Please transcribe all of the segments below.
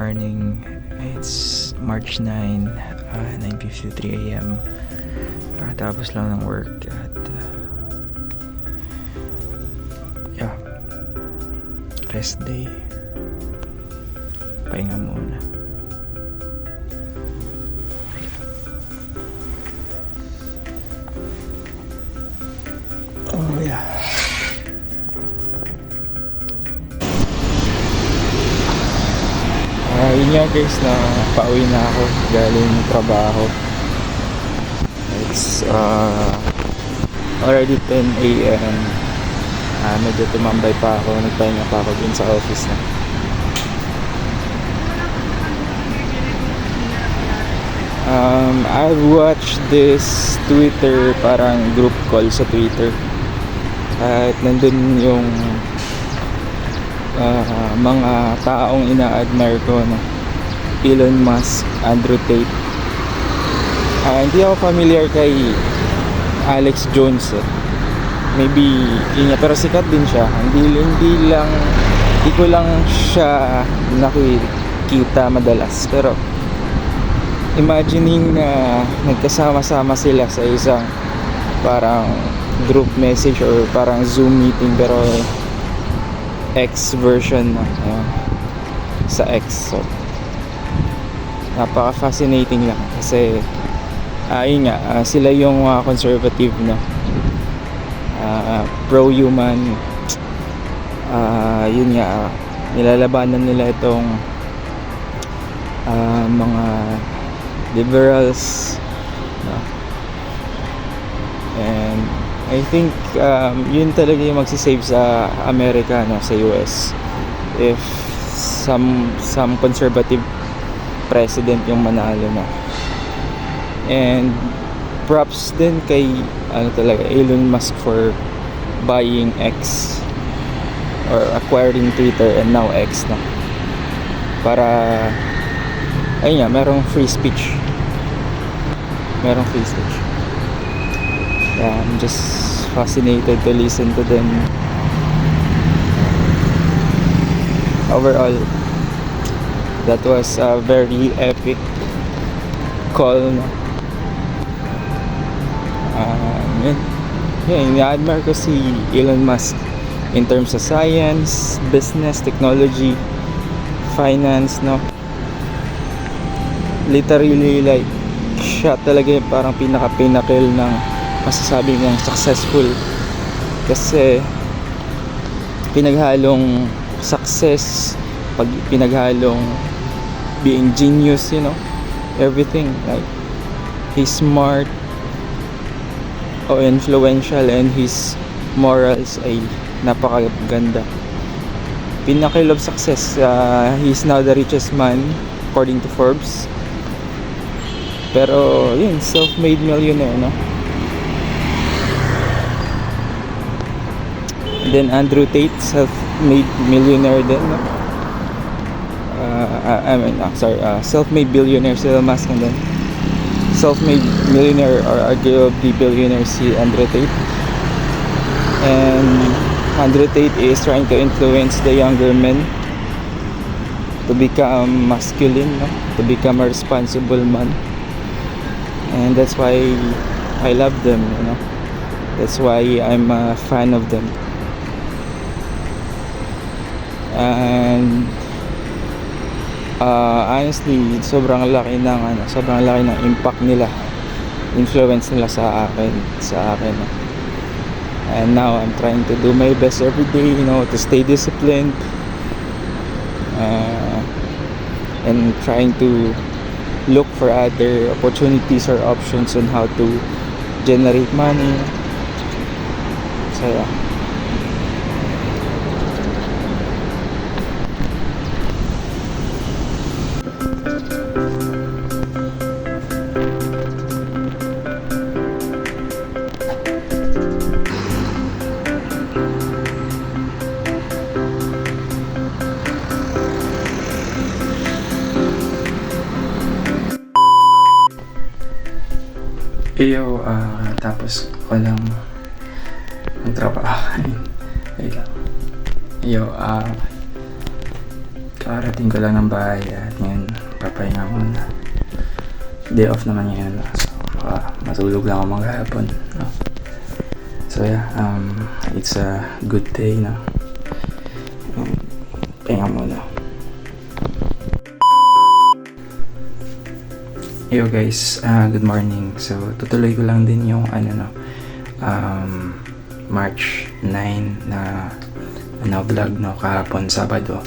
morning. It's March 9, 9:53 a.m. Tapos lang ng work at rest day. Pahinga muna. Oh yeah. Yun nga guys, na pauwi na ako galing trabaho. It's already 10 a.m. Medyo tumambay pa ako, nagpahinga pa ako dun sa office na. I've watched this Twitter, parang group call sa Twitter. At nandun yung mga taong ina-admire ko, no? Elon Musk, Andrew Tate. Hindi ako familiar kay Alex Jones maybe yun nga, pero sikat din siya. Hindi ko lang siya nakikita madalas, pero imagining na nagkasama-sama sila sa isang parang group message or parang Zoom meeting, pero X version na sa X. So napaka-fascinating lang kasi yun nga, sila yung conservative, no? Pro-human, yun nga, nilalabanan nila itong mga liberals, no? And I think yun talaga yung magsisave sa Amerika, no? Sa US, if some conservative president yung manalo, no? And props din kay talaga Elon Musk for buying X or acquiring Twitter and now X, no? Para ayun nga, merong free speech. I'm just fascinated to listen to them. Overall, that was a very epic call, no? I-admire ko si Elon Musk in terms of science, business, technology, finance, no? Literally, like, siya talaga yung parang pinaka-pinnacle ng masasabi kong successful, kasi pinaghalong success, pinaghalong being genius, you know, everything. Like, he's smart o influential, and his morals ay napakaganda. Pinnacle of success. He's now the richest man according to Forbes. Pero yun, self-made millionaire, no? And then Andrew Tate, self-made millionaire din, no? Self-made billionaire si Elon Musk, and then self-made millionaire or arguably billionaire si Andrew Tate. And Andrew Tate is trying to influence the younger men to become masculine, no? To become a responsible man. And that's why I love them, you know? That's why I'm a fan of them. And honestly, sobrang laki ng impact nila, influence nila sa akin. And now I'm trying to do my best every day, you know, to stay disciplined, and trying to look for other opportunities or options on how to generate money. So yeah. Tapos ko lang ang trabaho. Karating ko lang ng bahay at ngayon papahinga muna. Day off naman ngayon, no? So matulog lang ako maghapon, no? So yeah, it's a good day, no? Pahinga muna. Yo guys, good morning. So tutuloy ko lang din yung March 9 na vlog, no, kahapon Sabado.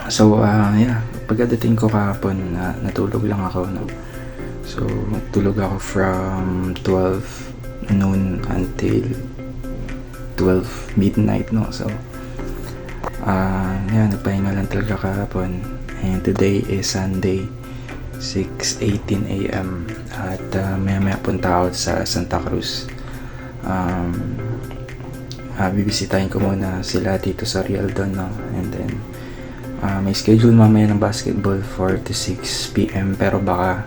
So yeah, pagdating ko kahapon natulog lang ako, no. So tulog ako from 12 noon until 12 midnight, no. So yeah, nagpahinga lang talaga kahapon. And today is Sunday, 6:18 AM at maya punta ako sa Santa Cruz. Bibisitahin ko muna sila dito sa Real Don, no? And then may schedule mamaya ng basketball 4 to 6 PM, pero baka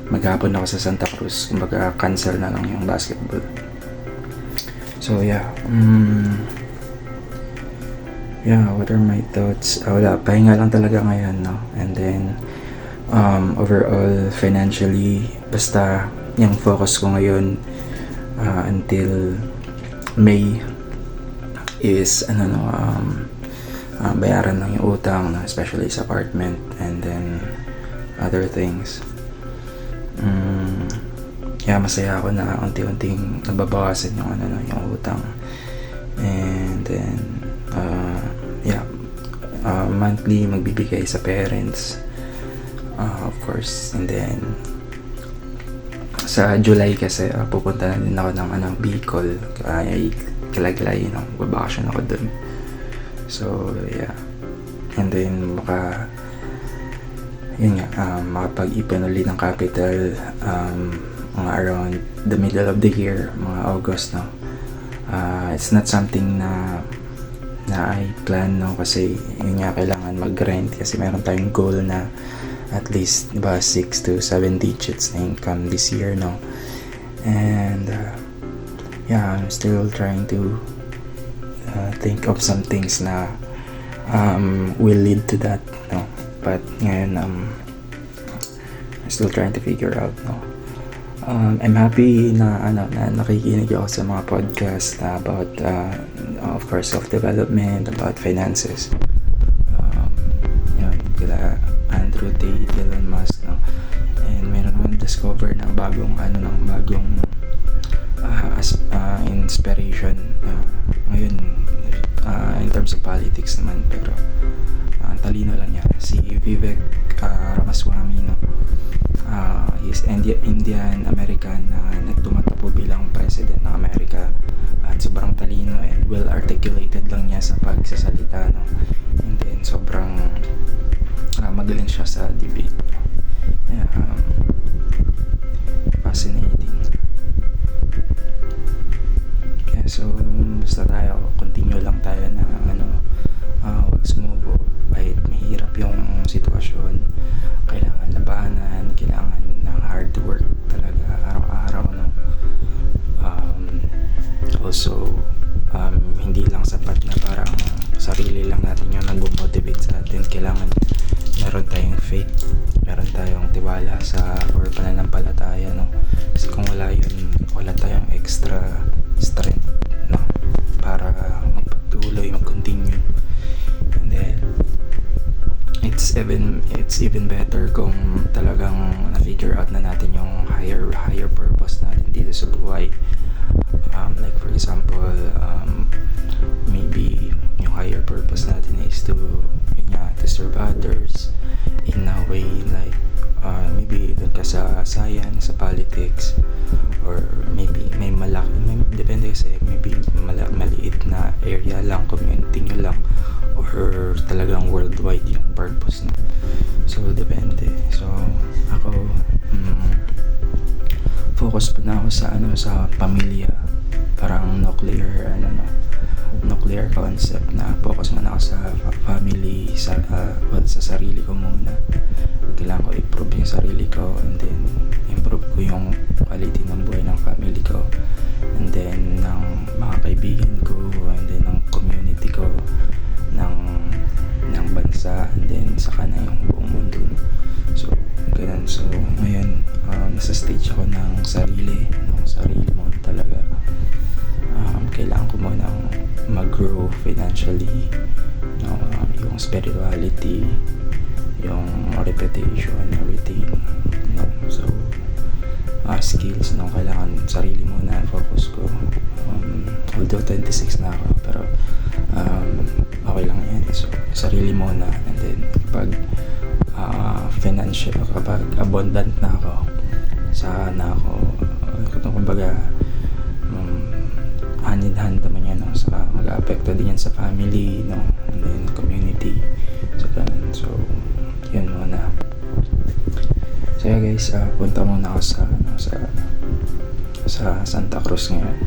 maghapon ako sa Santa Cruz, kumbaga cancel na lang yung basketball. So yeah, what are my thoughts? Wala, pahinga lang talaga ngayon, no? And then overall financially, basta yung focus ko ngayon until May is bayaran lang yung utang, especially sa apartment, and then other things. Yeah, masaya ako na unti-unting nababawasan yung utang. And then monthly magbibigay sa parents, of course. And then sa July kasi pupunta na din ako ng Bicol, Kilaglay, babakasyon ako dun. So yeah, and then makapag-ipon ulit ng capital mga around the middle of the year, mga August, no. It's not something na I plan, no, kasi yun nga, kailangan mag-grind kasi meron tayong goal na at least 6 to 7 digits na income this year, no. And yeah, I'm still trying to think of some things na will lead to that, no. But ngayon I'm still trying to figure out, no. I'm happy na nakikinig ako sa mga podcast about of course self-development, about finances. Kila Andrew Tate, Elon Musk, no. And meron akong discover ng bagong inspiration ngayon in terms of politics naman, pero talino lang niya, si Vivek Ramaswamy, no. He's Indian American na nagtumatakbo bilang president ng Amerika, at sobrang talino and well articulated lang niya sa pagsasalita, no. And then sobrang magaling siya sa debate. Yeah, fascinating. Yeah, so basta tayo, continue lang tayo na wag sumuko kahit mahirap yung sitwasyon. Kailangan labanan, kailangan ng hard work talaga araw-araw, no. Also hindi lang sapat na parang sarili lang natin yung nag-motivate sa atin. Kailangan meron tayong faith, meron tayong tiwala sa or pananampalataya, no. Kasi kung wala yun, wala tayong extra strength, no, para magpatuloy, mag-continue. And then it's even better kung talagang na-figure out na natin yung higher purpose natin dito sa buhay. Like for example, maybe yung higher purpose natin is to serve others in a way, like maybe doon ka sa science, sa politics, or maybe depende kasi, maybe maliit na area lang, community nyo lang, or talagang worldwide yung purpose, no? So depende. So ako focus pa na ako sa pamilya, parang nuclear concept na focus muna ako sa family, sa sarili ko muna. Kailangan ko improve yung sarili ko, and then improve ko yung quality ng buhay ng family ko, and then ng mga kaibigan ko, and then ng community ko, ng bansa, and then saka na yung buong mundo. So ganun. So ngayon nasa stage ako ng sarili mo talaga. Kailangan ko munang mag-grow financially, yung spirituality, yung reputation, everything, so skills, kailangan sarili muna focus ko. Although 26 na ako, pero okay lang yan. So sarili muna, and then pag financial, kapag abundant na ako, saka na ako kumbaga hand in hand naman yan, saka mag-aapekto din yan sa family, and then community, so ganun. So yun muna. So yeah guys, punta muna ako sa Santa Cruz ngayon,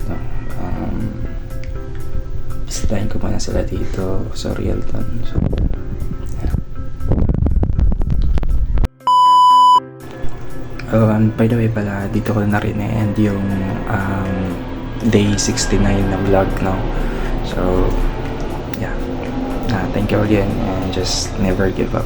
bisitahin ko muna sila dito sa Rialton. So yeah. By the way pala, dito ko na rin end yung day 69 na vlog, so yeah, thank you again, and just never give up.